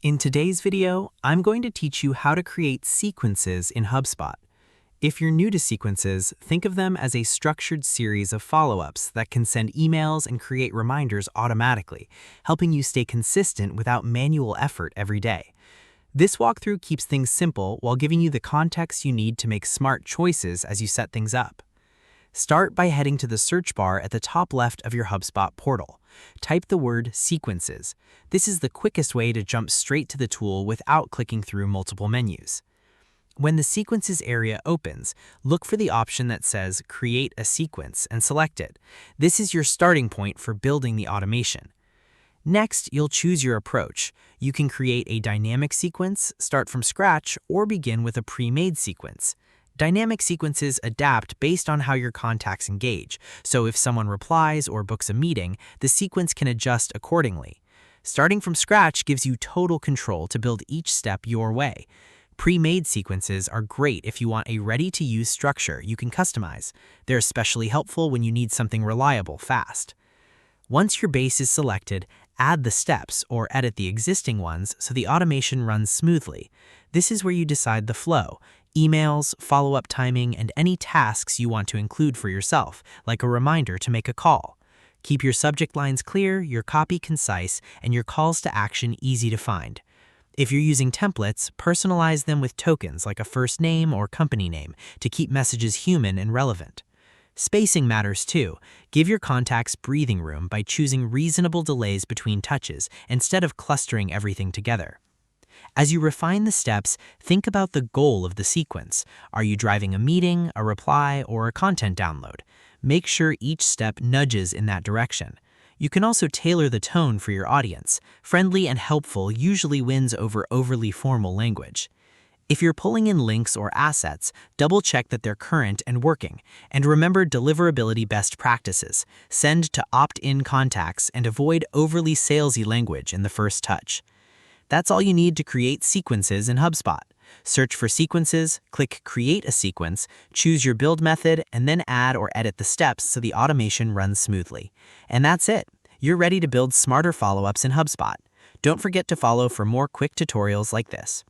In today's video, I'm going to teach you how to create sequences in HubSpot. If you're new to sequences, think of them as a structured series of follow-ups that can send emails and create reminders automatically, helping you stay consistent without manual effort every day. This walkthrough keeps things simple while giving you the context you need to make smart choices as you set things up. Start by heading to the search bar at the top left of your HubSpot portal. Type the word sequences. This is the quickest way to jump straight to the tool without clicking through multiple menus. When the sequences area opens, look for the option that says Create a Sequence and select it. This is your starting point for building the automation. Next, you'll choose your approach. You can create a dynamic sequence, start from scratch, or begin with a pre-made sequence. Dynamic sequences adapt based on how your contacts engage, so if someone replies or books a meeting, the sequence can adjust accordingly. Starting from scratch gives you total control to build each step your way. Pre-made sequences are great if you want a ready-to-use structure you can customize. They're especially helpful when you need something reliable fast. Once your base is selected, add the steps or edit the existing ones so the automation runs smoothly. This is where you decide the flow, emails, follow-up timing, and any tasks you want to include for yourself, like a reminder to make a call. Keep your subject lines clear, your copy concise, and your calls to action easy to find. If you're using templates, personalize them with tokens like a first name or company name to keep messages human and relevant. Spacing matters too. Give your contacts breathing room by choosing reasonable delays between touches instead of clustering everything together. As you refine the steps, think about the goal of the sequence. Are you driving a meeting, a reply, or a content download? Make sure each step nudges in that direction. You can also tailor the tone for your audience. Friendly and helpful usually wins over overly formal language. If you're pulling in links or assets, double-check that they're current and working. And remember deliverability best practices. Send to opt-in contacts and avoid overly salesy language in the first touch. That's all you need to create sequences in HubSpot. Search for sequences, click Create a Sequence, choose your build method, and then add or edit the steps so the automation runs smoothly. And that's it. You're ready to build smarter follow-ups in HubSpot. Don't forget to follow for more quick tutorials like this.